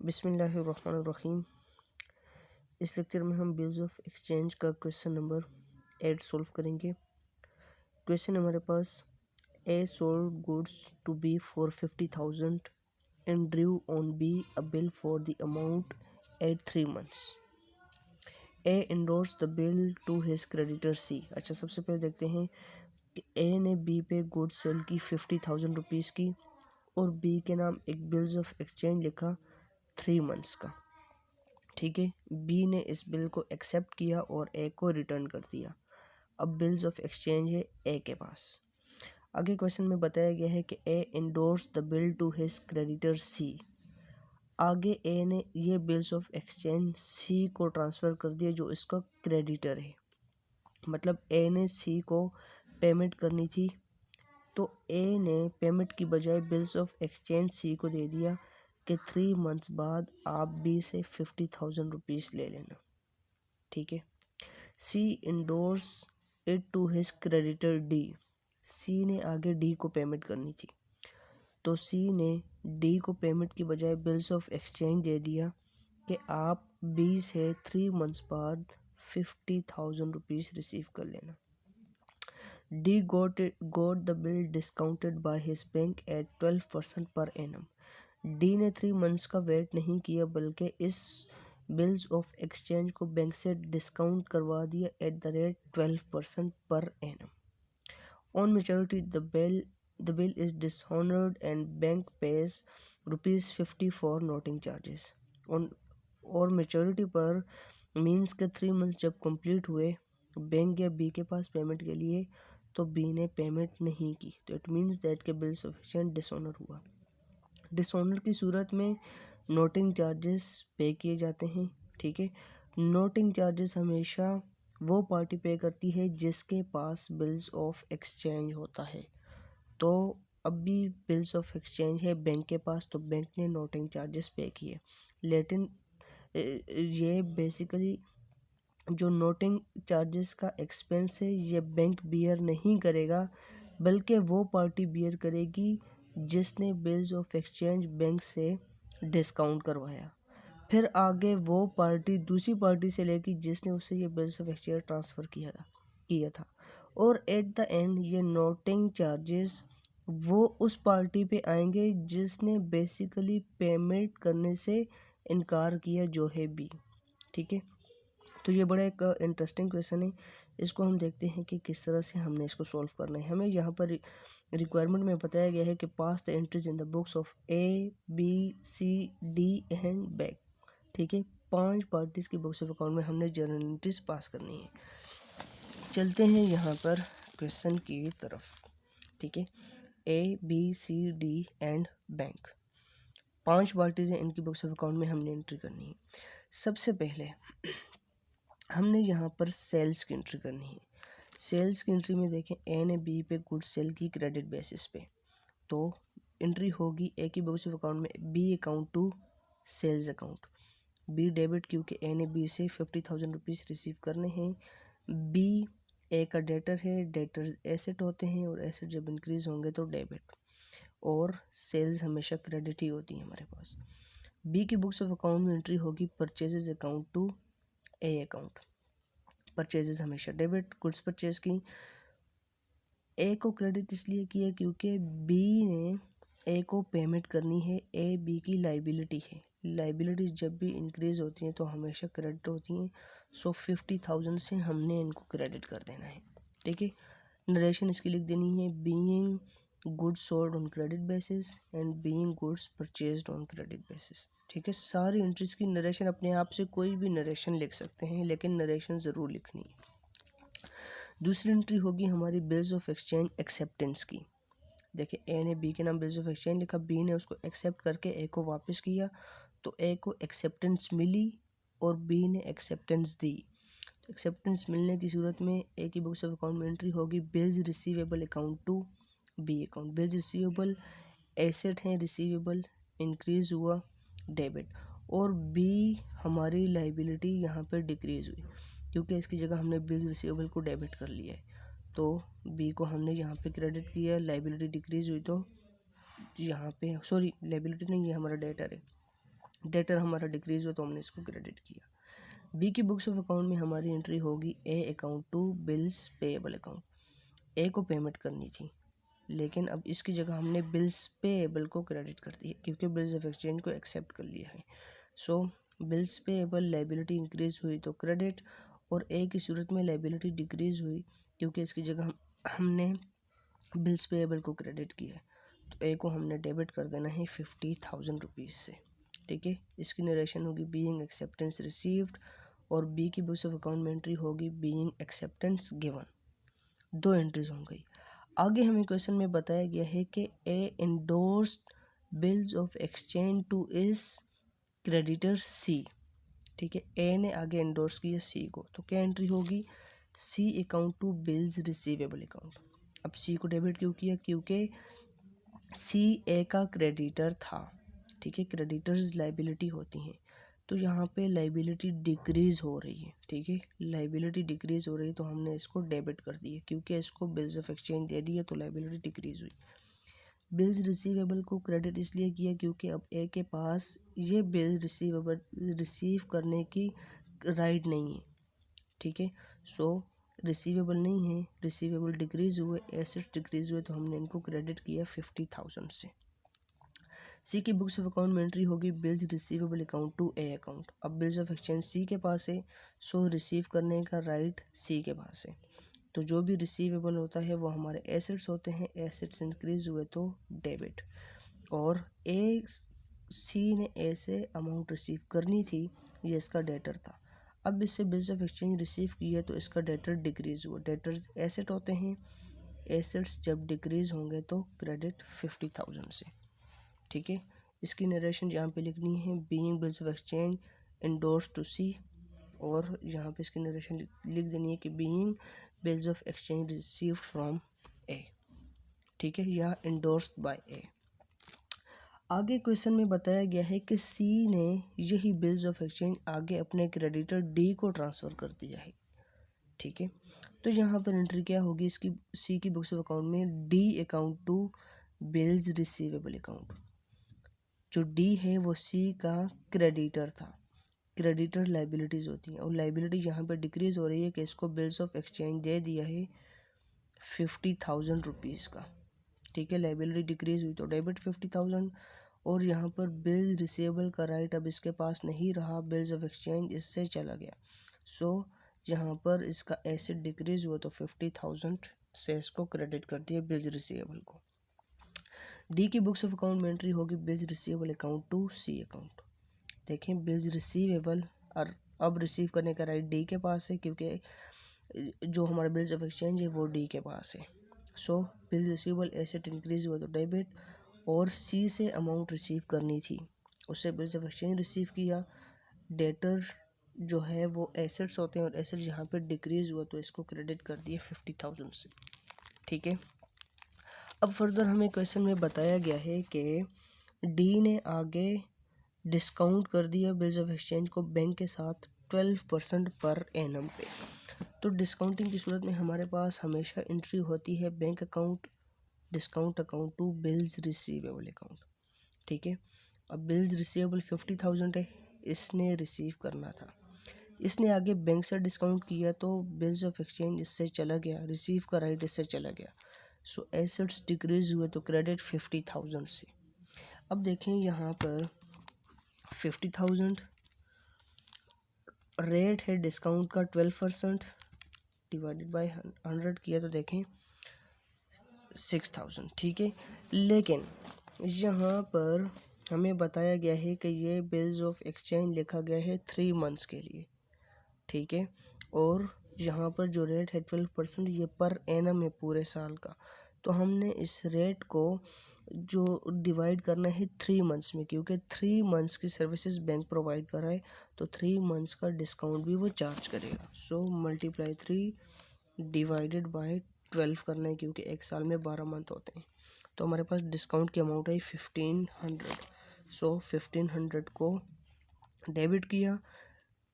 बिस्मिल्लाहिर्रहमानिर्रहीम। इस लेक्चर में हम बिल्स ऑफ एक्सचेंज का क्वेश्चन नंबर 8 सॉल्व करेंगे। क्वेश्चन हमारे पास A sold goods to B for 50,000 and due on B a bill for the amount at 3 months। A endorse the bill to his creditor C. अच्छा, सबसे पहले देखते हैं कि ए ने बी पे गुड्स सेल की 50,000 रुपीज़ की और बी के नाम एक बिल्स ऑफ एक्सचेंज लिखा 3 months का। ठीक है, बी ने इस बिल को एक्सेप्ट किया और ए को रिटर्न कर दिया। अब बिल्स ऑफ एक्सचेंज है ए के पास। आगे क्वेश्चन में बताया गया है कि A endorse the bill to his creditor C. आगे ए ने ये बिल्स ऑफ एक्सचेंज सी को ट्रांसफ़र कर दिया जो इसका क्रेडिटर है। मतलब ए ने सी को पेमेंट करनी थी, तो ए ने पेमेंट की बजाय बिल्स ऑफ एक्सचेंज सी को दे दिया कि 3 months बाद आप बी से 50,000 रुपीज़ ले लेना। ठीक है, C endorse it to his creditor D. C ने आगे डी को पेमेंट करनी थी, तो सी ने डी को पेमेंट की बजाय बिल्स ऑफ एक्सचेंज दे दिया कि आप बी से 3 months बाद 50,000 रुपीज़ रिसीव कर लेना। D got the bill discounted by his bank at 12% per annum। D ने 3 months का वेट नहीं किया बल्कि इस बिल्स ऑफ एक्सचेंज को बैंक से डिस्काउंट करवा दिया at the rate 12% per annum. On maturity the bill is dishonoured and bank page ₹50 for noting charges. और मेच्योरिटी पर मीन्स के 3 months जब कंप्लीट हुए बैंक या बी के पास पेमेंट के लिए, तो बी ने पेमेंट नहीं की, तो इट मीन्स दैट के बिल्स ऑफ एक्सचेंज डिसऑनर हुआ। डिसऑनर की सूरत में नोटिंग चार्जेस पे किए जाते हैं। ठीक है, नोटिंग चार्जेस हमेशा वो पार्टी पे करती है जिसके पास बिल्स ऑफ एक्सचेंज होता है। तो अब भी बिल्स ऑफ एक्सचेंज है बैंक के पास, तो बैंक ने नोटिंग चार्जेस पे किए। लेकिन ये बेसिकली जो नोटिंग चार्जेस का एक्सपेंस है ये बैंक बियर नहीं करेगा, बल्कि वो पार्टी बियर करेगी जिसने बिल्स ऑफ एक्सचेंज बैंक से डिस्काउंट करवाया। फिर आगे वो पार्टी दूसरी पार्टी से लेगी जिसने उससे ये बिल्स ऑफ एक्सचेंज ट्रांसफ़र किया था। और एट द एंड ये नोटिंग चार्जेस वो उस पार्टी पे आएंगे जिसने बेसिकली पेमेंट करने से इनकार किया, जो है बी। ठीक है, तो ये बड़ा एक इंटरेस्टिंग क्वेश्चन है। इसको हम देखते हैं कि किस तरह से हमने इसको सॉल्व करना है। हमें यहाँ पर रिक्वायरमेंट में बताया गया है कि pass the entries in the books of A B C D and back. ठीक है, 5 पार्टीज़ की बुक्स ऑफ अकाउंट में हमने जर्नल एंट्रीज पास करनी है। चलते हैं यहाँ पर क्वेश्चन की तरफ। ठीक है, A B C D and bank 5 parties हैं, इनकी बुक्स ऑफ अकाउंट में हमने एंट्री करनी है। सबसे पहले हमने यहाँ पर सेल्स की एंट्री करनी है। सेल्स की एंट्री में देखें, ए ने बी पे गुड सेल की क्रेडिट बेसिस पे, तो एंट्री होगी ए की बुक्स ऑफ अकाउंट में B account to sales account. B debit, क्योंकि ए ने बी से 50,000 रुपीज़ रिसीव करने हैं। बी ए का डेटर है, डेटर एसेट होते हैं और एसेट जब इंक्रीज होंगे तो डेबिट, और सेल्स हमेशा क्रेडिट ही होती है हमारे पास। बी की बुक्स ऑफ अकाउंट में एंट्री होगी purchases account to A account. Purchases हमेशा डेबिट, गुड्स परचेज की। ए को क्रेडिट इसलिए किया क्योंकि बी ने ए को पेमेंट करनी है, ए बी की लाइबिलिटी है। लाइबिलिटीज जब भी इंक्रीज होती हैं तो हमेशा क्रेडिट होती हैं। सो 50,000 से हमने इनको क्रेडिट कर देना है। ठीक है, नरेशन इसकी लिख देनी है, being goods sold on credit basis and being goods purchased on credit basis. ठीक है, सारी एंट्रीज की नरेशन अपने आप से कोई भी नरेशन लिख सकते हैं, लेकिन नरेशन ज़रूर लिखनी है। दूसरी एंट्री होगी हमारी बिल्स ऑफ एक्सचेंज एक्सेप्टेंस की। देखिए, ए ने बी के नाम बिल्स ऑफ एक्सचेंज लिखा, बी ने उसको एक्सेप्ट करके ए को वापस किया, तो ए को एक्सेप्टेंस मिली और बी ने एक्सेप्टेंस दी। तो एक्सेप्टेंस मिलने की सूरत में ए की बुक्स ऑफ अकाउंट में एंट्री होगी bills receivable account to B account. Bills receivable asset हैं, रिसीवेबल इंक्रीज हुआ डेबिट, और बी हमारी लाइबिलिटी यहाँ पर डिक्रीज हुई क्योंकि इसकी जगह हमने बिल्स रिसीवेबल को डेबिट कर लिया है। तो बी को हमने यहाँ पे क्रेडिट किया, लाइबिलिटी डिक्रीज हुई, तो यहाँ पे सॉरी लाइबिलिटी नहीं, ये हमारा डेटर है, डेटर हमारा डिक्रीज हुआ तो हमने इसको क्रेडिट किया। बी की बुक्स ऑफ अकाउंट में हमारी एंट्री होगी A account to bills payable account. A को पेमेंट करनी थी, लेकिन अब इसकी जगह हमने बिल्स पेएबल को क्रेडिट कर दिया क्योंकि बिल्स ऑफ एक्सचेंज को एक्सेप्ट कर लिया है। सो बिल्स पेएबल लाइबिलिटी इंक्रीज हुई तो क्रेडिट, और ए की सूरत में लाइबिलिटी डिक्रीज हुई क्योंकि इसकी जगह हमने बिल्स पेएबल को क्रेडिट किया है। तो ए को हमने डेबिट कर देना है 50,000 रुपीज़ से। ठीक है, इसकी नरेशन होगी बीइंग एक्सेप्टेंस रिसीव्ड, और बी की बुक्स ऑफ अकाउंट में एंट्री होगी बीइंग एक्सेप्टेंस गिवन। दो एंट्रीज हो गई। आगे हमें क्वेश्चन में बताया गया है कि A endorsed bills of exchange to his creditor C. ठीक है, ए ने आगे इंडोर्स किया सी को, तो क्या एंट्री होगी C account to bills receivable account. अब सी को डेबिट क्यों किया, क्योंकि सी ए का क्रेडिटर था। ठीक है, क्रेडिटर्स लाइबिलिटी होती हैं, तो यहाँ पे लाइबिलिटी डिक्रीज हो रही है। ठीक है, लाइबिलिटी डिक्रीज हो रही है तो हमने इसको डेबिट कर दिया क्योंकि इसको बिल्स ऑफ एक्सचेंज दे दिया तो लाइबिलिटी डिक्रीज हुई। बिल्स रिसीवेबल को क्रेडिट इसलिए किया क्योंकि अब ए के पास ये बिल रिसीव करने की राइट नहीं है। ठीक है, सो रिसीवेबल नहीं है, रिसीवेबल डिक्रीज हुए, एसेट्स डिक्रीज हुए, तो हमने इनको क्रेडिट किया 50,000 से। सी की बुक्स ऑफ अकाउंट में एंट्री होगी bills receivable account to A account. अब बिल्स ऑफ एक्सचेंज सी के पास है, सो रिसीव करने का राइट सी के पास है। तो जो भी रिसीवेबल होता है वो हमारे एसेट्स होते हैं, एसेट्स इंक्रीज हुए तो डेबिट, और ए सी ने ए से अमाउंट रिसीव करनी थी, ये इसका डेटर था। अब इससे बिल्स ऑफ एक्सचेंज रिसीव किया तो इसका डेटर डिक्रीज हुआ। डेटर्स एसेट होते हैं, एसेट्स जब डिक्रीज होंगे तो क्रेडिट 50,000 से। ठीक है, इसकी नरेशन यहाँ पे लिखनी है being bills of exchange endorse to C, और यहाँ पे इसकी नरेशन लिख देनी है कि being bills of exchange received from A. ठीक है, या इंडोर्स्ड बाय ए। आगे क्वेश्चन में बताया गया है कि सी ने यही बिल्स ऑफ एक्सचेंज आगे अपने क्रेडिटर डी को ट्रांसफ़र कर दिया है। ठीक है, तो यहाँ पर एंट्री क्या होगी इसकी, सी की बुक्स ऑफ अकाउंट में D account to bills receivable account. जो डी है वो सी का क्रेडिटर था। क्रेडिटर लाइबिलिटीज़ होती हैं, और लाइबिलिटी यहाँ पर डिक्रीज़ हो रही है कि इसको बिल्स ऑफ एक्सचेंज दे दिया है 50,000 रुपीज़ का। ठीक है, लाइबिलिटी डिक्रीज़ हुई तो डेबिट 50,000, और यहाँ पर बिल्स रिसीवेबल का राइट अब इसके पास नहीं रहा, बिल्स ऑफ एक्सचेंज इससे चला गया। सो यहाँ पर इसका एसेट डिक्रीज़ हुआ तो 50,000 से इसको क्रेडिट कर दिया बिल्स रिसीवेबल को। डी की बुक्स ऑफ अकाउंट में एंट्री होगी bills receivable account to C account. देखें, बिल्स रिसीवेबल और अब रिसीव करने का राइट डी के पास है क्योंकि जो हमारा बिल्स ऑफ एक्सचेंज है वो डी के पास है। सो बिल्स रिसीवेबल एसेट इंक्रीज हुआ तो डेबिट, और सी से अमाउंट रिसीव करनी थी, उससे बिल्स ऑफ एक्सचेंज रिसीव किया। डेटर जो है वो एसेट्स होते हैं, और एसेट यहाँ पे डिक्रीज हुआ तो इसको क्रेडिट कर दिया 50,000 से। ठीक है, अब फर्दर हमें क्वेश्चन में बताया गया है कि डी ने आगे डिस्काउंट कर दिया बिल्स ऑफ एक्सचेंज को बैंक के साथ 12% पर एनम पे। तो डिस्काउंटिंग की सूरत में हमारे पास हमेशा एंट्री होती है bank account discount account to bills receivable account. ठीक है, अब बिल्स रिसीवेबल 50,000 है, इसने रिसीव करना था, इसने आगे बैंक से डिस्काउंट किया तो बिल्स ऑफ एक्सचेंज इससे चला गया, रिसीव का राइट इससे चला गया। सो एसेट्स डिक्रीज हुए तो क्रेडिट 50,000 से। अब देखें यहाँ पर 50,000 रेट है डिस्काउंट का 12%, डिवाइडेड बाय 100 किया तो देखें 6,000। ठीक है, लेकिन यहाँ पर हमें बताया गया है कि ये बिल्स ऑफ एक्सचेंज लिखा गया है 3 मंथ्स के लिए। ठीक है, और यहाँ पर जो रेट है 12% ये पर एनम है पूरे साल का, तो हमने इस रेट को जो डिवाइड करना है 3 मंथ्स में, क्योंकि 3 मंथ्स की सर्विसेज बैंक प्रोवाइड कर रहा है तो 3 मंथ्स का डिस्काउंट भी वो चार्ज करेगा। सो मल्टीप्लाई 3 डिवाइडेड बाय 12 करना है क्योंकि एक साल में 12 मंथ होते हैं। तो हमारे पास डिस्काउंट की अमाउंट है 1500। सो 1500 को डेबिट किया,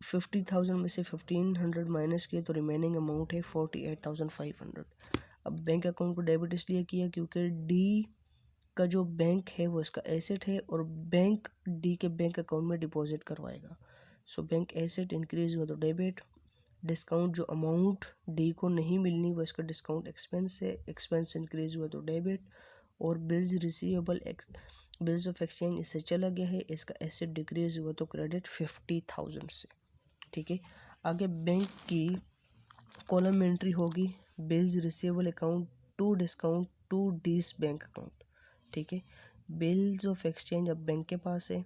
50,000 में से 1500 माइनस किया तो रिमेनिंग अमाउंट है 48,500। अब बैंक अकाउंट को डेबिट इसलिए किया क्योंकि डी इसका जो बैंक है वो इसका एसेट है और बैंक डी के बैंक अकाउंट में डिपॉजिट करवाएगा। सो बैंक एसेट इंक्रीज हुआ तो डेबिट, डिस्काउंट जो अमाउंट डी को नहीं मिलनी वो इसका डिस्काउंट एक्सपेंस है, एक्सपेंस इंक्रीज हुआ तो डेबिट, और bills receivable bills of exchange इससे चला गया है, इसका एसेट डिक्रीज हुआ तो क्रेडिट 50,000 से। ठीक है, आगे बैंक की कॉलम एंट्री होगी bills receivable account to discount to this bank account. ठीक है, बिल्स ऑफ एक्सचेंज अब बैंक के पास है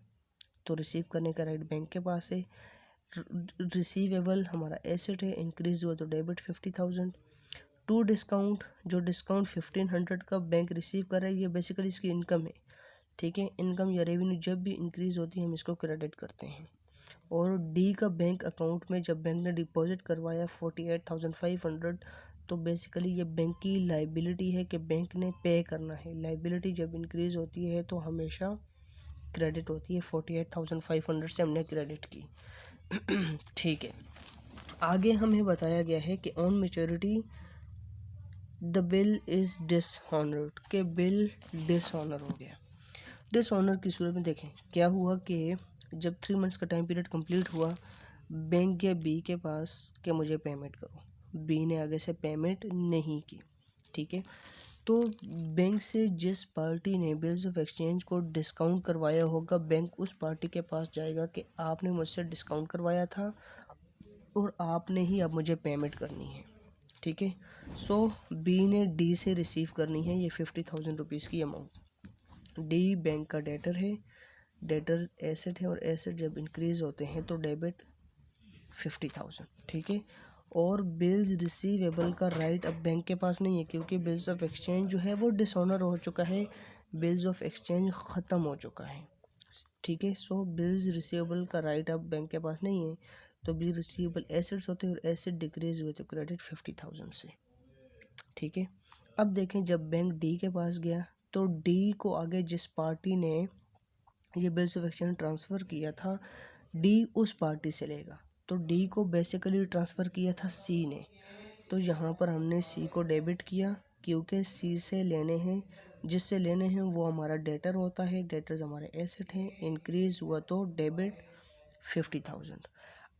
तो रिसीव करने का राइट बैंक के पास है। रिसीवेबल हमारा एसेट है, इंक्रीज हुआ तो डेबिट 50,000। टू डिस्काउंट जो डिस्काउंट 1500 का बैंक रिसीव कर रहा है ये बेसिकली इसकी इनकम है। ठीक है, इनकम या रेवेन्यू जब भी इंक्रीज होती है हम इसको क्रेडिट करते हैं। और डी का बैंक अकाउंट में जब बैंक ने डिपॉजिट करवाया 48,500 तो बेसिकली ये बैंक की लाइबिलिटी है कि बैंक ने पे करना है। लाइबिलिटी जब इंक्रीज होती है तो हमेशा क्रेडिट होती है, 48,500 से हमने क्रेडिट की। ठीक है, आगे हमें बताया गया है कि on maturity the bill is dishonoured, के बिल डिसऑनर हो गया। डिसऑनर की सूरत में देखें क्या हुआ कि जब 3 मंथ्स का टाइम पीरियड कंप्लीट हुआ, बैंक गया बी के पास कि मुझे पेमेंट करो, बी ने आगे से पेमेंट नहीं की। ठीक है, तो बैंक से जिस पार्टी ने बिल्स ऑफ एक्सचेंज को डिस्काउंट करवाया होगा बैंक उस पार्टी के पास जाएगा कि आपने मुझसे डिस्काउंट करवाया था और आपने ही अब मुझे पेमेंट करनी है। ठीक है, सो बी ने डी से रिसीव करनी है ये 50,000 रुपीज़ की अमाउंट। डी बैंक का डेटर है, डेटर्स एसेट है और एसेट जब इंक्रीज होते हैं तो डेबिट 50,000। ठीक है, और बिल्स रिसीवेबल का राइट अब बैंक के पास नहीं है क्योंकि बिल्स ऑफ एक्सचेंज जो है वो डिसऑनर हो चुका है, बिल्स ऑफ एक्सचेंज ख़त्म हो चुका है। ठीक है, सो बिल्स रिसीवेबल का राइट अब बैंक के पास नहीं है तो बिल रिसीवेबल एसेट्स होते हैं और एसेट डिक्रीज हुए तो क्रेडिट 50,000 से। ठीक है, अब देखें जब बैंक डी के पास गया तो डी को आगे जिस पार्टी ने ये बिल्स ऑफ एक्सचेंज ट्रांसफ़र किया था डी उस पार्टी से लेगा। तो डी को बेसिकली ट्रांसफ़र किया था सी ने, तो यहाँ पर हमने सी को डेबिट किया क्योंकि सी से लेने हैं, जिससे लेने हैं वो हमारा डेटर होता है, डेटर्स हमारे एसेट हैं, इंक्रीज हुआ तो डेबिट 50,000।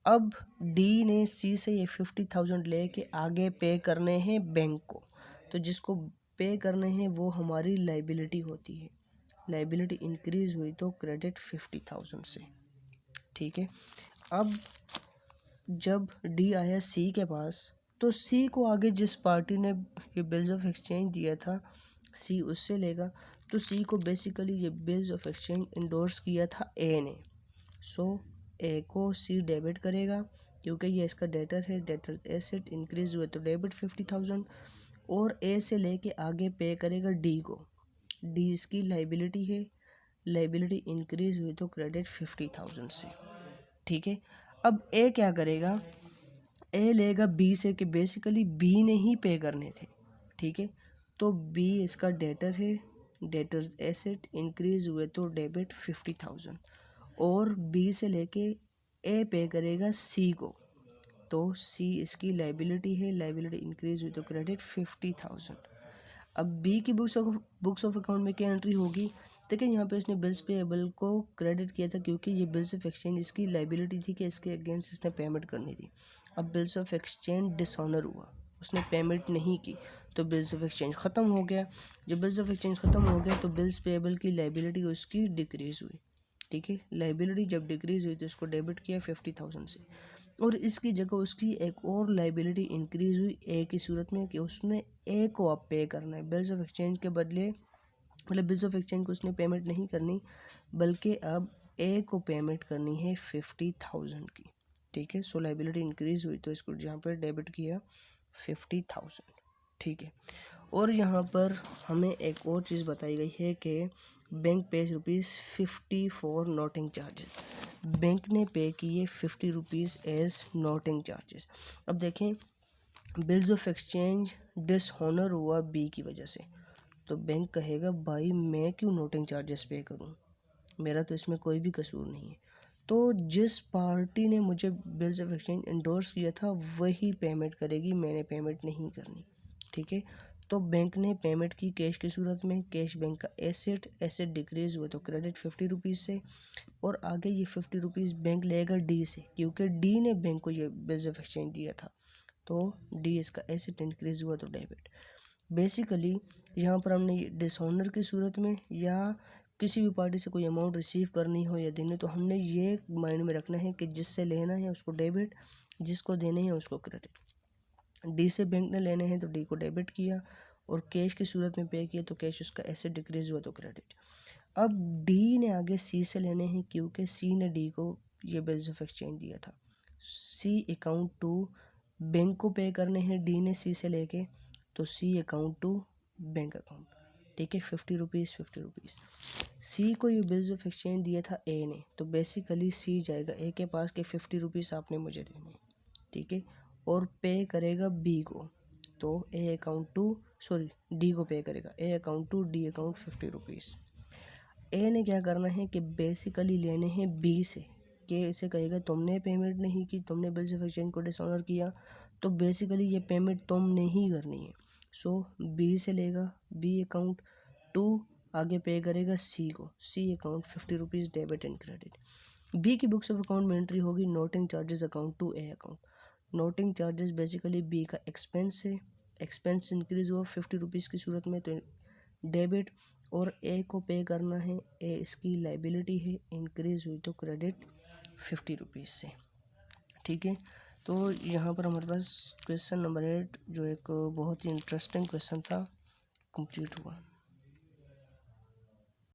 अब डी ने सी से ये 50,000 लेके आगे पे करने हैं बैंक को, तो जिसको पे करने हैं वो हमारी लाइबिलिटी होती है। लाइबिलिटी इंक्रीज हुई तो क्रेडिट 50,000 से। ठीक है, अब जब डी आया सी के पास तो सी को आगे जिस पार्टी ने ये बिल्स ऑफ एक्सचेंज दिया था सी उससे लेगा, तो सी को बेसिकली ये बिल्स ऑफ एक्सचेंज इंडोर्स किया था ए ने, सो ए को सी डेबिट करेगा क्योंकि ये इसका डेटर है, डेटर एसेट इंक्रीज हुए तो डेबिट 50,000, और ए से लेके आगे पे करेगा डी को, डी इसकी लाइबिलिटी है, लाइबिलिटी इंक्रीज हुई तो क्रेडिट 50,000 से। ठीक है, अब ए क्या करेगा, ए लेगा बी से कि बेसिकली बी ने ही पे करने थे। ठीक है, तो बी इसका डेटर है, डेटर्स एसेट इंक्रीज हुए तो डेबिट 50,000, और बी से लेके ए पे करेगा सी को, तो सी इसकी लाइबिलिटी है, लाइबिलिटी इंक्रीज हुई तो क्रेडिट 50,000। अब बी की बुक्स ऑफ अकाउंट में क्या एंट्री होगी, देखिए यहाँ पे इसने बिल्स पेएबल को क्रेडिट किया था क्योंकि ये बिल्स ऑफ एक्सचेंज इसकी लाइबिलिटी थी कि इसके अगेंस्ट इसने पेमेंट करनी थी। अब बिल्स ऑफ एक्सचेंज डिसऑनर हुआ, उसने पेमेंट नहीं की तो बिल्स ऑफ एक्सचेंज ख़त्म हो गया। जब बिल्स ऑफ एक्सचेंज ख़त्म हो गया तो बिल्स पेएबल की लाइबिलिटी उसकी डिक्रीज़ हुई। ठीक है, लाइबिलिटी जब डिक्रीज़ हुई तो इसको डेबिट किया 50,000 से, और इसकी जगह उसकी एक और लाइबिलिटी इंक्रीज़ हुई ए की सूरत में कि उसने ए को अब पे करना है बिल्स ऑफ एक्सचेंज के बदले, मतलब बिल्स ऑफ एक्सचेंज को उसने पेमेंट नहीं करनी बल्कि अब ए को पेमेंट करनी है 50,000 की। ठीक है, सो लाइबिलिटी इंक्रीज़ हुई तो इसको यहाँ पर डेबिट किया 50,000। ठीक है, और यहाँ पर हमें एक और चीज़ बताई गई है कि bank page ₹50 for noting charges, bank ने पे किए 50 रुपीज़ एज नोटिंग चार्जेस। अब देखें बिल्स ऑफ एक्सचेंज डिसऑनर हुआ बी की वजह से, तो बैंक कहेगा भाई मैं क्यों नोटिंग चार्जेस पे करूं, मेरा तो इसमें कोई भी कसूर नहीं है। तो जिस पार्टी ने मुझे बिल्स ऑफ एक्सचेंज इंडोर्स किया था वही पेमेंट करेगी, मैंने पेमेंट नहीं करनी। ठीक है, तो बैंक ने पेमेंट की कैश की सूरत में, कैश बैंक का एसेट, एसेट डिक्रीज हुआ तो क्रेडिट 50 रुपीज़ से, और आगे ये 50 रुपीज़ बैंक लेगा डी से, क्योंकि डी ने बैंक को ये बिल्स ऑफ एक्सचेंज दिया था, तो डी इसका एसेट इंक्रीज हुआ तो डेबिट। बेसिकली यहाँ पर हमने डिसऑनर की सूरत में या किसी भी पार्टी से कोई अमाउंट रिसीव करनी हो या देनी, तो हमने ये माइंड में रखना है कि जिससे लेना है उसको डेबिट, जिसको देने हैं उसको क्रेडिट। डी से बैंक ने लेने हैं तो डी को डेबिट किया, और कैश की सूरत में पे किया तो कैश उसका एसेट डिक्रीज हुआ तो क्रेडिट। अब डी ने आगे सी से लेने हैं, क्योंकि सी ने डी को ये बिल्स ऑफ एक्सचेंज दिया था। सी अकाउंट टू बैंक को पे करने हैं डी ने सी से लेके, तो C account to bank account, ठीक है, 50 रुपीज़ 50 रुपीज़। सी को ये बिल्स ऑफ एक्सचेंज दिया था ए ने, तो बेसिकली सी जाएगा ए के पास के 50 रुपीज़ आपने मुझे देने, ठीक है, और पे करेगा बी को, तो A account to sorry D को पे करेगा, A account to D account 50 rupees. A ने क्या करना है कि बेसिकली लेने हैं बी से, कि इसे कहेगा तुमने पेमेंट नहीं की, तुमने बिल्स ऑफ एक्सचेंज को डिसऑनर किया, तो बेसिकली ये पेमेंट तुमने ही करनी है। सो बी से लेगा, बी अकाउंट टू आगे पे करेगा सी को, C account 50 rupees debit and credit. B की बुक्स ऑफ अकाउंट में एंट्री होगी noting charges account to A account. Noting charges basically B का एक्सपेंस है, एक्सपेंस इंक्रीज हुआ 50 रुपीज़ की सूरत में तो डेबिट, और ए को पे करना है, ए इसकी लाइबिलिटी है, इंक्रीज हुई तो क्रेडिट 50 रुपीज़ से, ठीक है। तो यहाँ पर हमारे पास क्वेश्चन नंबर 8 जो एक बहुत ही इंटरेस्टिंग क्वेश्चन था कंप्लीट हुआ।